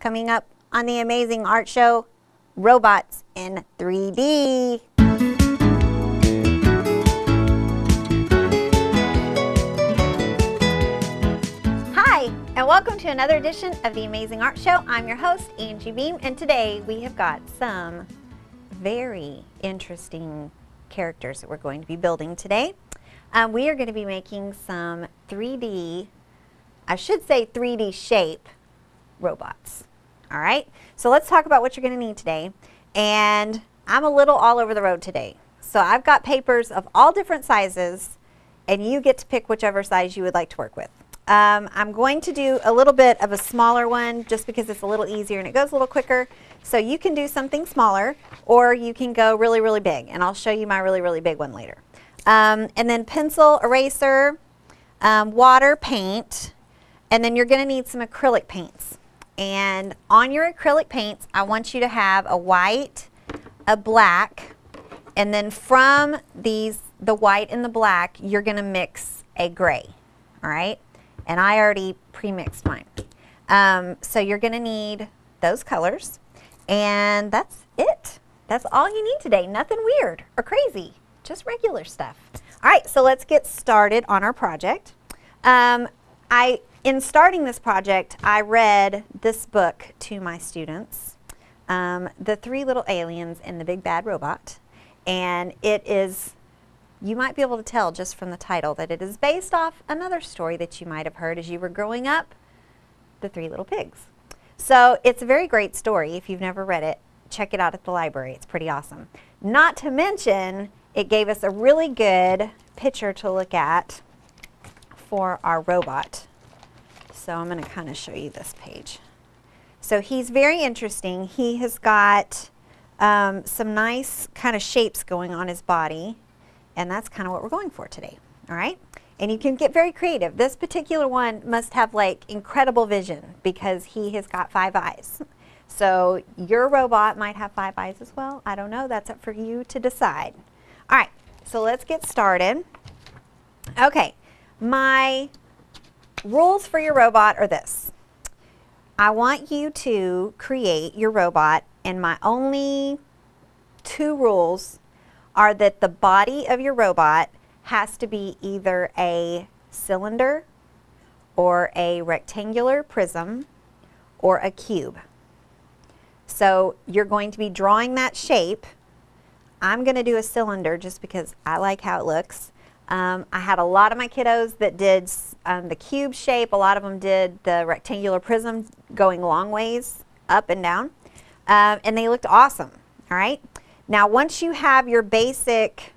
Coming up on the Amazing Art Show, robots in 3D. Hi, and welcome to another edition of the Amazing Art Show. I'm your host, Angie Beam, and today we have got some very interesting characters that we're going to be building today. We are going to be making some 3D, I should say 3D shape robots. All right, so let's talk about what you're going to need today. And I'm a little all over the road today. So I've got papers of all different sizes, and you get to pick whichever size you would like to work with. I'm going to do a little bit of a smaller one just because it's a little easier and it goes a little quicker. So you can do something smaller, or you can go really, really big, and I'll show you my really, really big one later. And then pencil, eraser, water, paint, and then you're going to need some acrylic paints. And on your acrylic paints, I want you to have a white, a black, and then from these, the white and the black, you're going to mix a gray, all right? And I already pre-mixed mine. So you're going to need those colors, and that's it. That's all you need today. Nothing weird or crazy, just regular stuff. All right, so let's get started on our project. In starting this project, I read this book to my students, The Three Little Aliens and the Big Bad Robot. And it is, you might be able to tell just from the title that it is based off another story that you might have heard as you were growing up, The Three Little Pigs. So it's a very great story. If you've never read it, check it out at the library. It's pretty awesome. Not to mention, it gave us a really good picture to look at for our robot. So I'm going to kind of show you this page. So he's very interesting. He has got some nice kind of shapes going on his body, and that's kind of what we're going for today. All right? And you can get very creative. This particular one must have like incredible vision because he has got 5 eyes. So your robot might have 5 eyes as well. I don't know. That's up for you to decide. All right. So let's get started. Okay. My rules for your robot are this. I want you to create your robot, and my only 2 rules are that the body of your robot has to be either a cylinder or a rectangular prism or a cube. So you're going to be drawing that shape. I'm going to do a cylinder just because I like how it looks. I had a lot of my kiddos that did the cube shape. A lot of them did the rectangular prism going long ways up and down. And they looked awesome. All right. Now, once you have your basic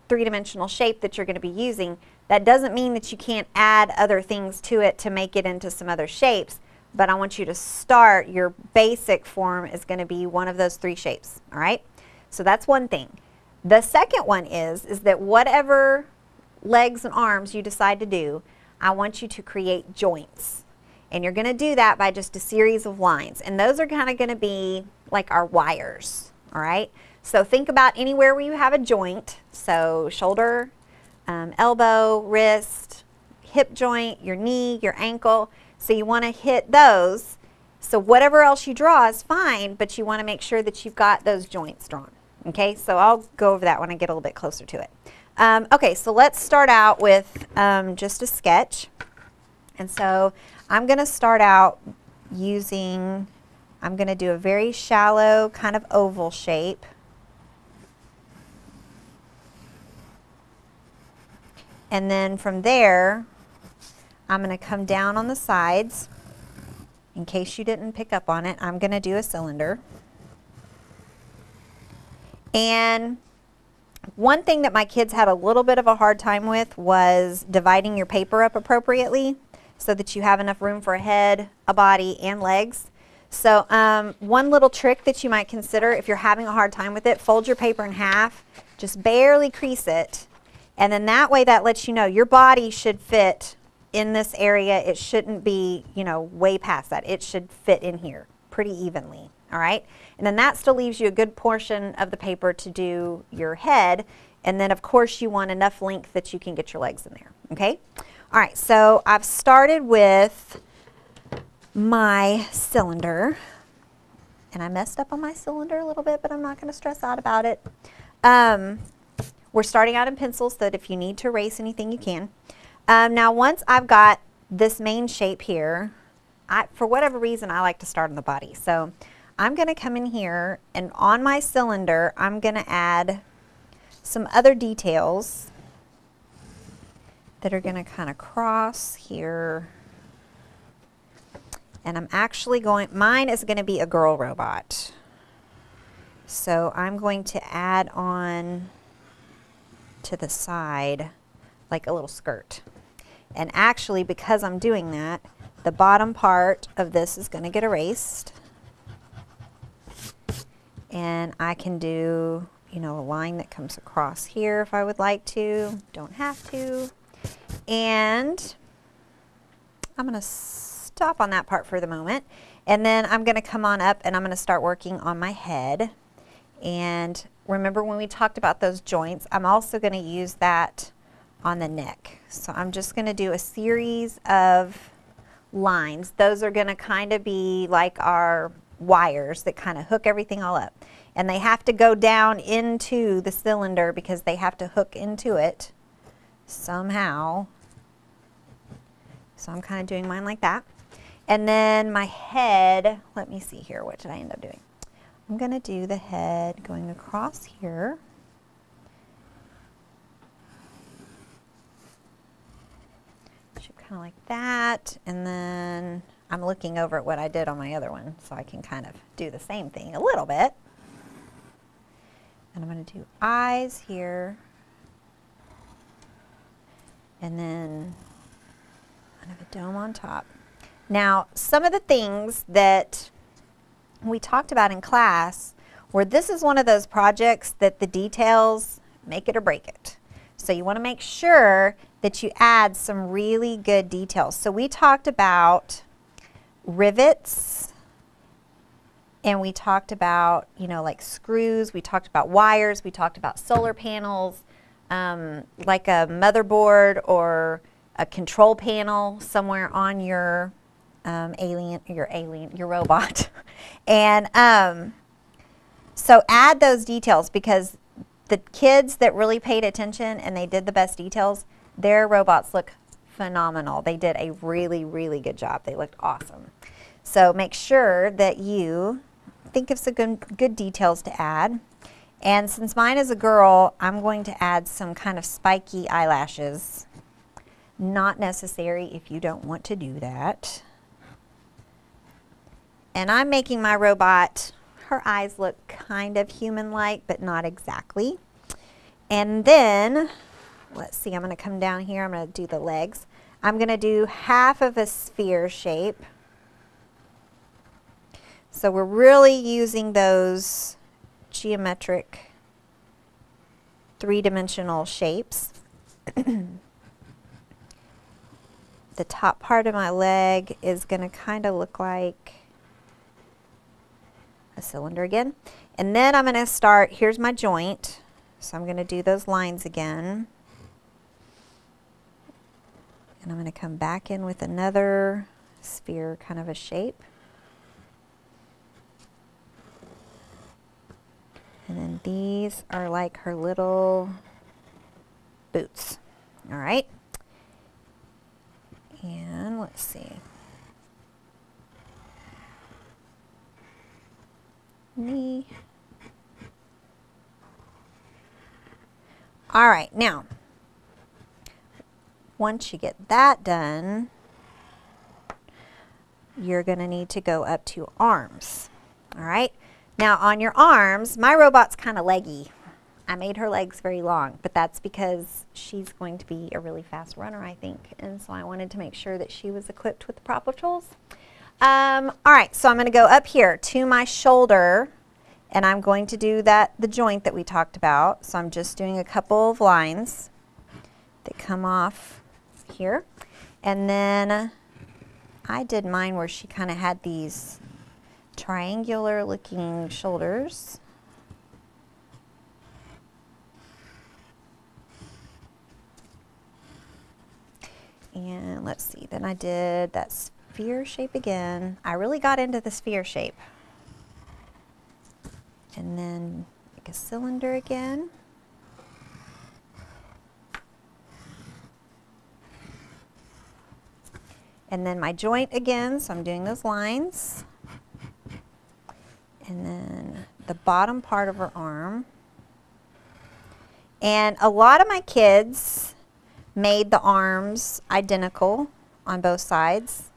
3-dimensional shape that you're going to be using, that doesn't mean that you can't add other things to it to make it into some other shapes. But I want you to start, your basic form is going to be one of those 3 shapes. All right. So that's one thing. The second one is that whatever legs and arms you decide to do, I want you to create joints. And you're going to do that by just a series of lines. And those are kind of going to be like our wires. All right. So think about anywhere where you have a joint. So shoulder, elbow, wrist, hip joint, your knee, your ankle. So you want to hit those. So whatever else you draw is fine, but you want to make sure that you've got those joints drawn. Okay. So I'll go over that when I get a little bit closer to it. Okay, so let's start out with just a sketch. And so I'm going to start out using, I'm going to do a very shallow kind of oval shape. And then from there, I'm going to come down on the sides. In case you didn't pick up on it, I'm going to do a cylinder. And one thing that my kids had a little bit of a hard time with was dividing your paper up appropriately so that you have enough room for a head, a body, and legs. So one little trick that you might consider if you're having a hard time with it, fold your paper in half, just barely crease it, and then that way that lets you know your body should fit in this area. It shouldn't be, you know, way past that. It should fit in here pretty evenly. All right, and then that still leaves you a good portion of the paper to do your head, and then of course you want enough length that you can get your legs in there. Okay, all right, so I've started with my cylinder. And I messed up on my cylinder a little bit, but I'm not going to stress out about it. We're starting out in pencils so that if you need to erase anything, you can. Now, once I've got this main shape here, for whatever reason, I like to start on the body. So I'm going to come in here, and on my cylinder, I'm going to add some other details that are going to kind of cross here. And I'm actually going, mine is going to be a girl robot. So I'm going to add on to the side like a little skirt. And actually, because I'm doing that, the bottom part of this is going to get erased. And I can do, you know, a line that comes across here if I would like to. Don't have to. And I'm going to stop on that part for the moment. And then I'm going to come on up and I'm going to start working on my head. And remember when we talked about those joints, I'm also going to use that on the neck. So I'm just going to do a series of lines. Those are going to kind of be like our wires that kind of hook everything all up. And they have to go down into the cylinder because they have to hook into it somehow. So I'm kind of doing mine like that. And then my head, let me see here, what did I end up doing? I'm going to do the head going across here. Should kind of like that. And then I'm looking over at what I did on my other one, so I can kind of do the same thing a little bit. And I'm going to do eyes here. And then kind of a dome on top. Now, some of the things that we talked about in class where this is one of those projects that the details make it or break it. So you want to make sure that you add some really good details. So we talked about rivets, and we talked about, you know, like screws, we talked about wires, we talked about solar panels, like a motherboard or a control panel somewhere on your your robot. And so add those details, because the kids that really paid attention and they did the best details, their robots look phenomenal. They did a really, really good job. They looked awesome. So make sure that you think of some good details to add. And since mine is a girl, I'm going to add some kind of spiky eyelashes. Not necessary if you don't want to do that. And I'm making my robot, her eyes look kind of human-like, but not exactly. And then, let's see, I'm going to come down here. I'm going to do the legs. I'm going to do half of a sphere shape. So we're really using those geometric three-dimensional shapes. The top part of my leg is going to kind of look like a cylinder again. And then I'm going to start, here's my joint. So I'm going to do those lines again. And I'm going to come back in with another sphere kind of a shape. And then these are like her little boots. All right. And let's see. Knee. All right, now, once you get that done, you're going to need to go up to arms. All right. Now on your arms, my robot's kind of leggy. I made her legs very long, but that's because she's going to be a really fast runner, I think. And so I wanted to make sure that she was equipped with the proper tools. All right, so I'm going to go up here to my shoulder, and I'm going to do the joint that we talked about. So I'm just doing a couple of lines that come off here. And then I did mine where she kind of had these triangular looking shoulders. And let's see, then I did that sphere shape again. I really got into the sphere shape. And then make a cylinder again. And then my joint again, so I'm doing those lines. And then the bottom part of her arm. And a lot of my kids made the arms identical on both sides.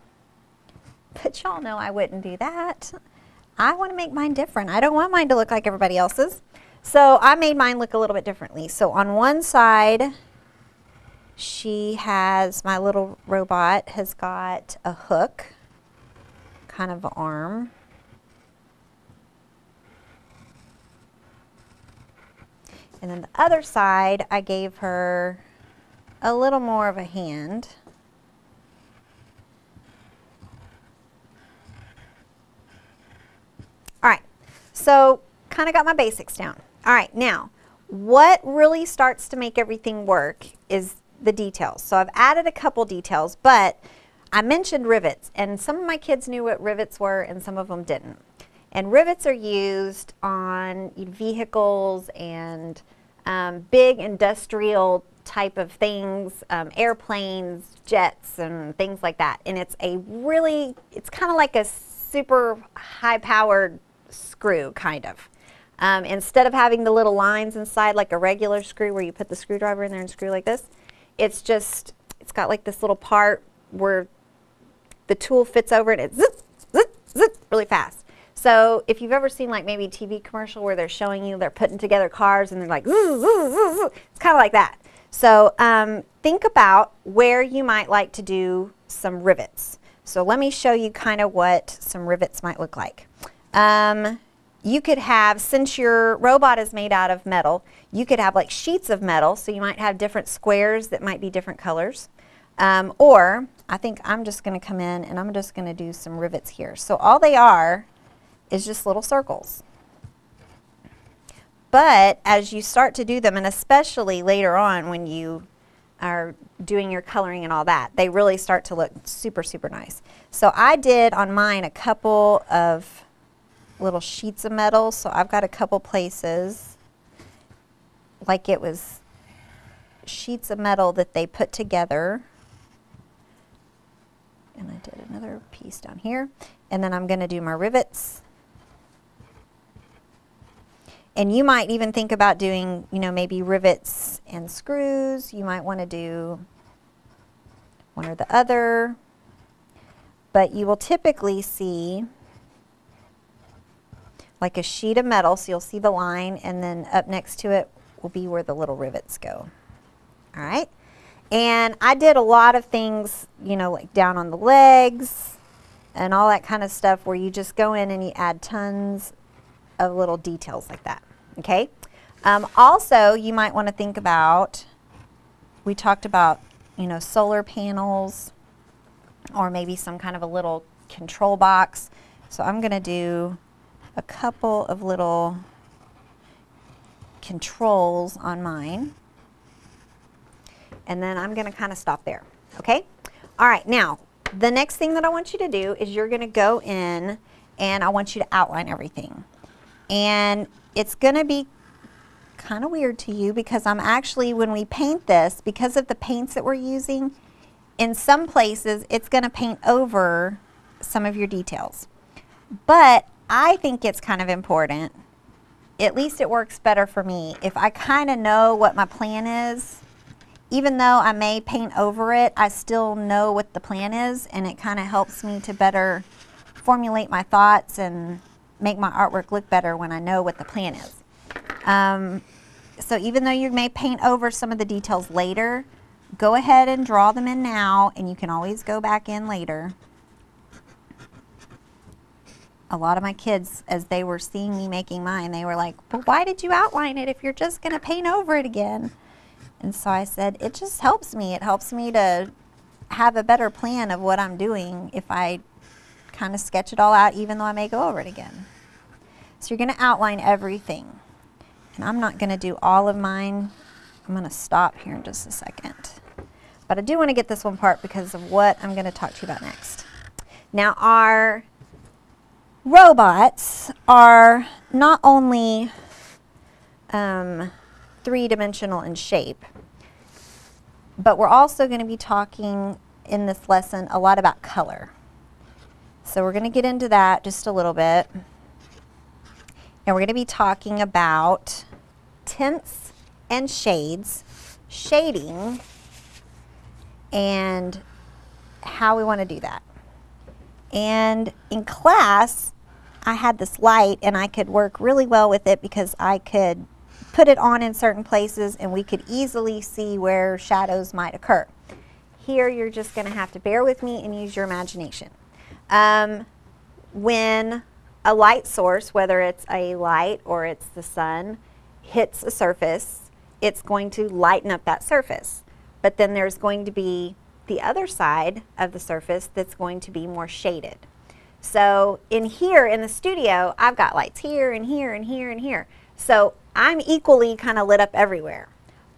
But y'all know I wouldn't do that. I want to make mine different. I don't want mine to look like everybody else's. So I made mine look a little bit differently. So on one side, she has, my little robot has got a hook, kind of an arm. And then the other side, I gave her a little more of a hand. All right, so kind of got my basics down. All right, now, what really starts to make everything work is the details. So I've added a couple details, but I mentioned rivets, and some of my kids knew what rivets were and some of them didn't. And rivets are used on vehicles and big industrial type of things, airplanes, jets, and things like that. And it's it's kind of like a super high-powered screw, kind of. Instead of having the little lines inside like a regular screw where you put the screwdriver in there and screw like this, it's got like this little part where the tool fits over it and it zip, zip, zip really fast. So if you've ever seen like maybe a TV commercial where they're showing you they're putting together cars and they're like, zzz, zzz, zzz, zzz. It's kind of like that. So think about where you might like to do some rivets. So let me show you kind of what some rivets might look like. You could have, since your robot is made out of metal, you could have like sheets of metal, so you might have different squares that might be different colors. Or I think I'm just going to come in and I'm just going to do some rivets here. So all they are is just little circles. But as you start to do them, and especially later on when you are doing your coloring and all that, they really start to look super, super nice. So I did on mine a couple of little sheets of metal, so I've got a couple places like it was sheets of metal that they put together, and I did another piece down here, and then I'm going to do my rivets. And you might even think about doing, you know, maybe rivets and screws. You might want to do one or the other, but you will typically see like a sheet of metal, so you'll see the line, and then up next to it will be where the little rivets go. All right, and I did a lot of things, you know, like down on the legs and all that kind of stuff where you just go in and you add tons of little details like that. Okay, also you might want to think about, we talked about, you know, solar panels or maybe some kind of a little control box. So I'm going to do a couple of little controls on mine, and then I'm going to kind of stop there. Okay, all right, now the next thing that I want you to do is you're going to go in and I want you to outline everything. And it's going to be kind of weird to you because I'm actually, when we paint this, because of the paints that we're using, in some places it's going to paint over some of your details. But I think it's kind of important, at least it works better for me, if I kind of know what my plan is. Even though I may paint over it, I still know what the plan is, and it kind of helps me to better formulate my thoughts and make my artwork look better when I know what the plan is. So even though you may paint over some of the details later, go ahead and draw them in now, and you can always go back in later. A lot of my kids, as they were seeing me making mine, they were like, well, why did you outline it if you're just going to paint over it again? And so I said, it just helps me. It helps me to have a better plan of what I'm doing if I kind of sketch it all out, even though I may go over it again. So you're going to outline everything. And I'm not going to do all of mine. I'm going to stop here in just a second. But I do want to get this one part because of what I'm going to talk to you about next. Now, our robots are not only three-dimensional in shape, but we're also going to be talking in this lesson a lot about color. So we're going to get into that just a little bit. And we're going to be talking about tints and shades, shading, and how we want to do that. And in class, I had this light and I could work really well with it because I could put it on in certain places and we could easily see where shadows might occur. Here you're just going to have to bear with me and use your imagination. When a light source, whether it's a light or it's the sun, hits a surface, it's going to lighten up that surface. But then there's going to be the other side of the surface that's going to be more shaded. So in here in the studio, I've got lights here and here and here and here. So I'm equally kind of lit up everywhere.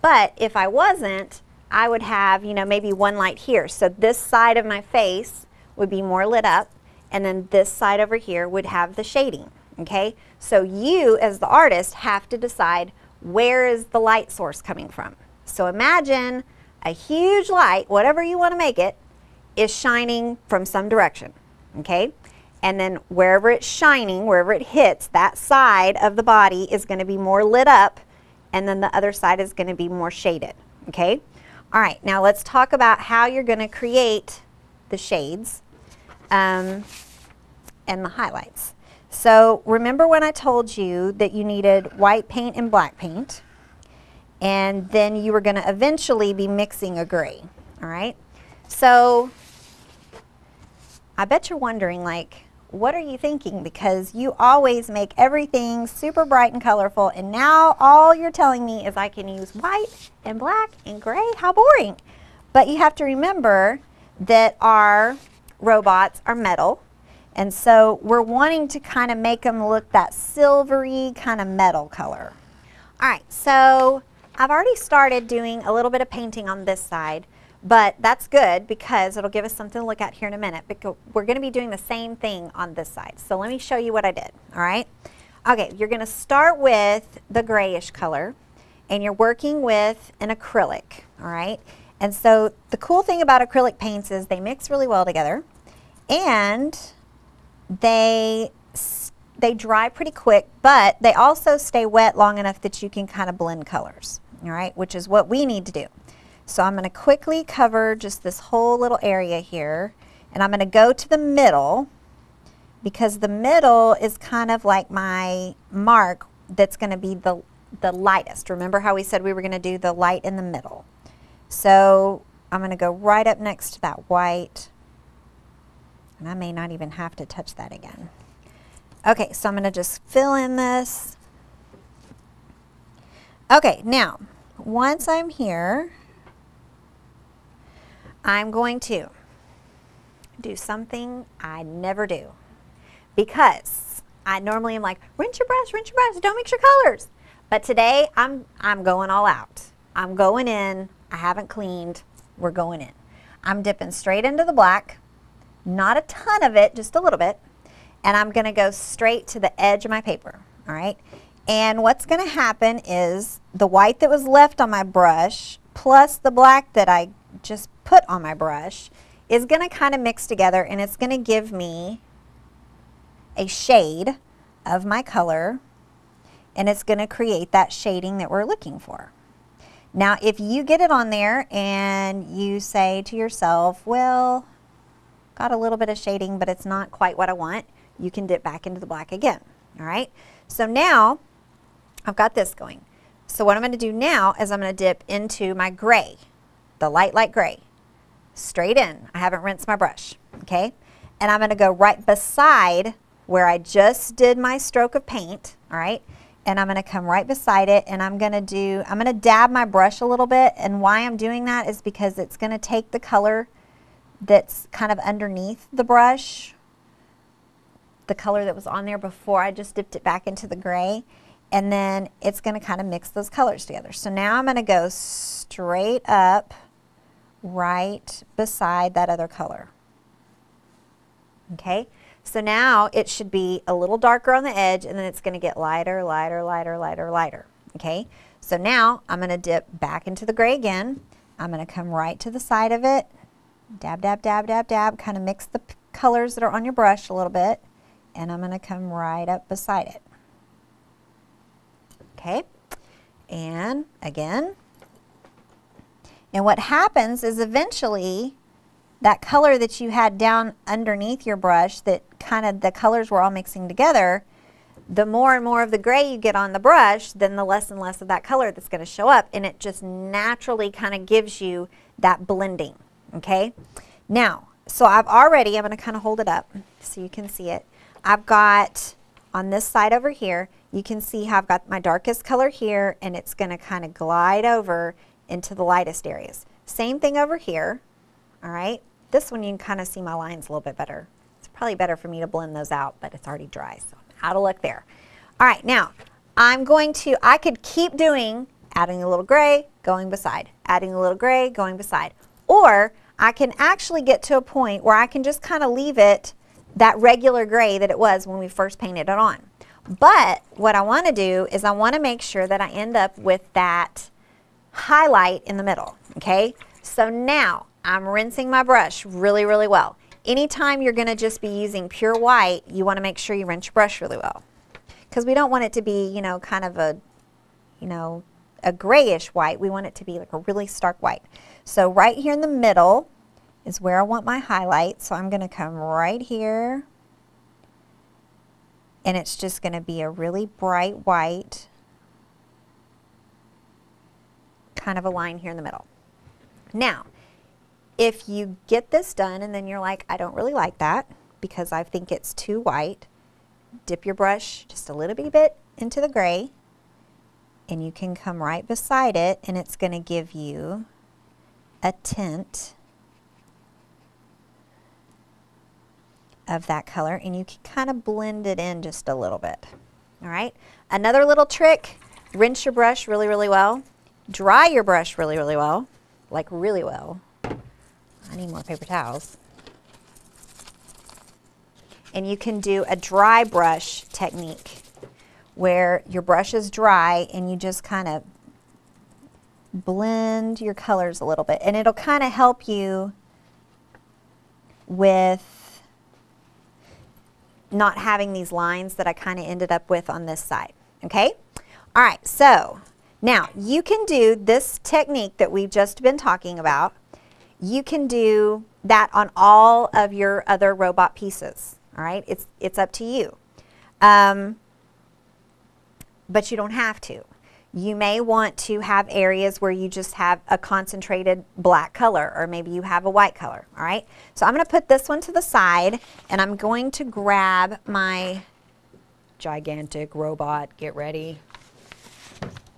But if I wasn't, I would have, you know, maybe one light here. So this side of my face would be more lit up, and then this side over here would have the shading, okay? So you, as the artist, have to decide where is the light source coming from. So imagine a huge light, whatever you want to make it, is shining from some direction, okay? And then wherever it's shining, wherever it hits, that side of the body is going to be more lit up, and then the other side is going to be more shaded, okay? All right, now let's talk about how you're going to create the shades and the highlights. So remember when I told you that you needed white paint and black paint, and then you were going to eventually be mixing a gray, all right? So I bet you're wondering, like, what are you thinking? Because you always make everything super bright and colorful, and now all you're telling me is I can use white and black and gray. How boring. But you have to remember that our robots are metal, and so we're wanting to kind of make them look that silvery kind of metal color. All right, so I've already started doing a little bit of painting on this side, but that's good because it'll give us something to look at here in a minute, because we're going to be doing the same thing on this side. So let me show you what I did, all right? Okay, you're going to start with the grayish color, and you're working with an acrylic, all right? And so the cool thing about acrylic paints is they mix really well together, and they dry pretty quick, but they also stay wet long enough that you can kind of blend colors, all right, which is what we need to do. So I'm going to quickly cover just this whole little area here, and I'm going to go to the middle because the middle is kind of like my mark that's going to be the lightest. Remember how we said we were going to do the light in the middle? So I'm going to go right up next to that white, and I may not even have to touch that again. Okay, so I'm going to just fill in this. Okay, now once I'm here, I'm going to do something I never do, because I normally am like, rinse your brush, don't mix your colors. But today I'm going all out. I'm going in. I haven't cleaned. We're going in. I'm dipping straight into the black, not a ton of it, just a little bit, and I'm going to go straight to the edge of my paper, all right? And what's going to happen is the white that was left on my brush plus the black that I just put on my brush is going to kind of mix together, and it's going to give me a shade of my color, and it's going to create that shading that we're looking for. Now if you get it on there and you say to yourself, well, got a little bit of shading but it's not quite what I want, you can dip back into the black again, all right? So now I've got this going. So what I'm going to do now is I'm going to dip into my gray, the light gray, straight in. I haven't rinsed my brush, okay? And I'm going to go right beside where I just did my stroke of paint, all right? And I'm going to come right beside it, and I'm going to dab my brush a little bit, and why I'm doing that is because it's going to take the color that's kind of underneath the brush, the color that was on there before I just dipped it back into the gray, and then it's going to kind of mix those colors together. So now I'm going to go straight up right beside that other color. Okay, So now it should be a little darker on the edge, and then it's going to get lighter, lighter, lighter, lighter, lighter. Okay, so now I'm going to dip back into the gray again. I'm going to come right to the side of it, dab, dab, dab, dab, dab, kind of mix the colors that are on your brush a little bit, and I'm going to come right up beside it. Okay, and again. And what happens is eventually that color that you had down underneath your brush, that kind of the colors were all mixing together, the more and more of the gray you get on the brush, then the less and less of that color that's going to show up, and it just naturally kind of gives you that blending. Okay, now, so I'm going to kind of hold it up so you can see it. I've got on this side over here, you can see how I've got my darkest color here, and it's going to kind of glide over into the lightest areas. Same thing over here. All right, this one you can kind of see my lines a little bit better. It's probably better for me to blend those out, but it's already dry, so I'm out of luck there. All right, now I could keep doing, adding a little gray, going beside, adding a little gray, going beside, or I can actually get to a point where I can just kind of leave it that regular gray that it was when we first painted it on. But what I want to do is I want to make sure that I end up with that highlight in the middle. Okay, so now I'm rinsing my brush really, really well. Anytime you're going to just be using pure white, you want to make sure you rinse your brush really well, because we don't want it to be, you know, kind of a, you know, a grayish white. We want it to be like a really stark white. So right here in the middle is where I want my highlight. So I'm going to come right here, and it's just going to be a really bright white, kind of a line here in the middle. Now, if you get this done and then you're like, I don't really like that because I think it's too white, dip your brush just a little bit into the gray, and you can come right beside it, and it's going to give you a tint of that color, and you can kind of blend it in just a little bit. All right, another little trick, rinse your brush really, really well. Dry your brush really, really well, like really well. I need more paper towels. And you can do a dry brush technique where your brush is dry and you just kind of blend your colors a little bit, and it'll kind of help you with not having these lines that I kind of ended up with on this side. Okay? All right, so now you can do this technique that we've just been talking about. You can do that on all of your other robot pieces. All right, it's up to you. But you don't have to. You may want to have areas where you just have a concentrated black color, or maybe you have a white color. All right, so I'm going to put this one to the side, and I'm going to grab my gigantic robot. Get ready.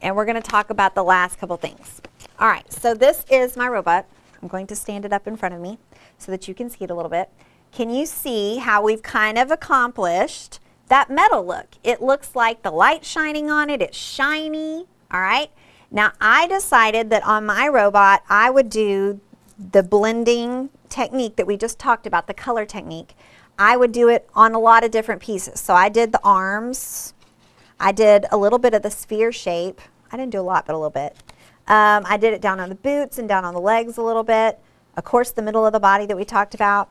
And we're going to talk about the last couple things. All right, so this is my robot. I'm going to stand it up in front of me so that you can see it a little bit. Can you see how we've kind of accomplished that metal look? It looks like the light shining on it. It's shiny. All right. Now I decided that on my robot I would do the blending technique that we just talked about, the color technique. I would do it on a lot of different pieces. So I did the arms. I did a little bit of the sphere shape. I didn't do a lot, but a little bit. I did it down on the boots and down on the legs a little bit. Of course, the middle of the body that we talked about.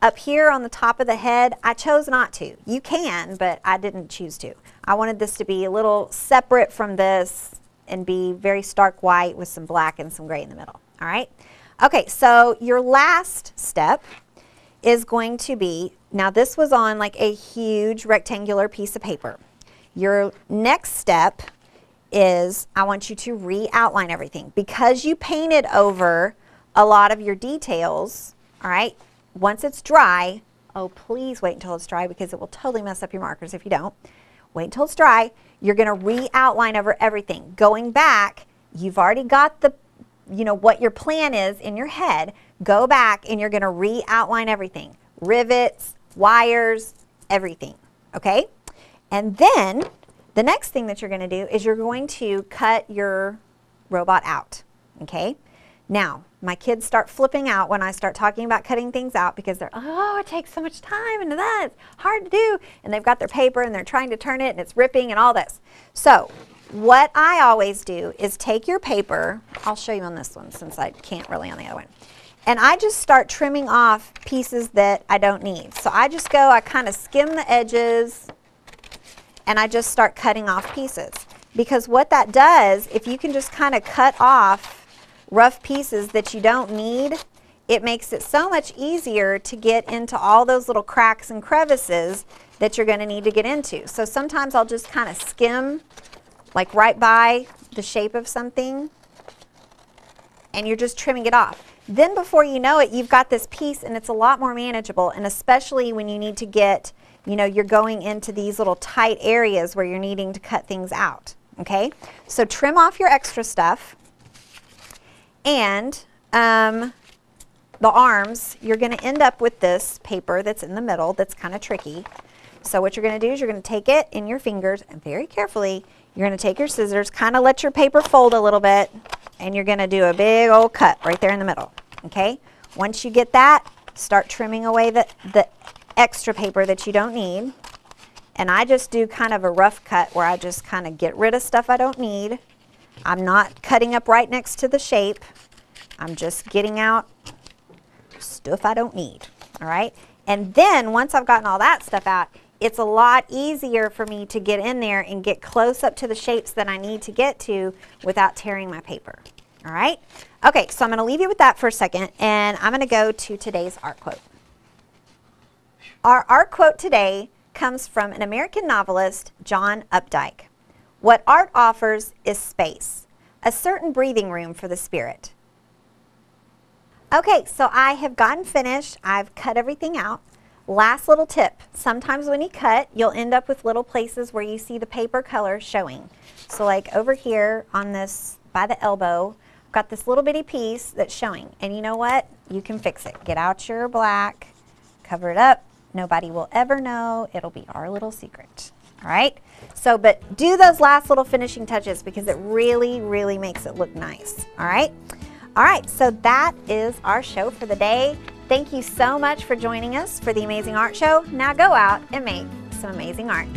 Up here on the top of the head, I chose not to. You can, but I didn't choose to. I wanted this to be a little separate from this and be very stark white with some black and some gray in the middle. All right? Okay, so your last step is going to be, now this was on like a huge rectangular piece of paper. Your next step is I want you to re-outline everything. Because you painted over a lot of your details, all right, once it's dry, oh please wait until it's dry because it will totally mess up your markers if you don't. Wait until it's dry. You're going to re-outline over everything. Going back, you've already got the, you know, what your plan is in your head. Go back and you're going to re-outline everything. Rivets, wires, everything. Okay? And then the next thing that you're going to do is you're going to cut your robot out. Okay? Now, My kids start flipping out when I start talking about cutting things out because they're, oh, it takes so much time and that, it's hard to do. And they've got their paper and they're trying to turn it and it's ripping and all this. So what I always do is take your paper, I'll show you on this one since I can't really on the other one, and I just start trimming off pieces that I don't need. So I just go, I kind of skim the edges and I just start cutting off pieces. Because what that does, if you can just kind of cut off rough pieces that you don't need, it makes it so much easier to get into all those little cracks and crevices that you're going to need to get into. So sometimes I'll just kind of skim like right by the shape of something and you're just trimming it off. Then before you know it, you've got this piece and it's a lot more manageable, and especially when you need to get, you know, you're going into these little tight areas where you're needing to cut things out. Okay, so trim off your extra stuff. And the arms, you're going to end up with this paper that's in the middle that's kind of tricky. So what you're going to do is you're going to take it in your fingers and very carefully, you're going to take your scissors, kind of let your paper fold a little bit, and you're going to do a big old cut right there in the middle. Okay, once you get that, start trimming away the extra paper that you don't need. And I just do kind of a rough cut where I just kind of get rid of stuff I don't need. I'm not cutting up right next to the shape. I'm just getting out stuff I don't need, all right? And then once I've gotten all that stuff out, it's a lot easier for me to get in there and get close up to the shapes that I need to get to without tearing my paper, all right? Okay, so I'm going to leave you with that for a second, and I'm going to go to today's art quote. Our art quote today comes from an American novelist, John Updike. What art offers is space, a certain breathing room for the spirit. Okay, so I have gotten finished. I've cut everything out. Last little tip, sometimes when you cut, you'll end up with little places where you see the paper color showing. So like over here on this, by the elbow, I've got this little bitty piece that's showing. And you know what? You can fix it. Get out your black, cover it up. Nobody will ever know. It'll be our little secret. All right, so but do those last little finishing touches because it really, really makes it look nice. All right, so that is our show for the day. Thank you so much for joining us for the Amazing Art Show. Now go out and make some amazing art.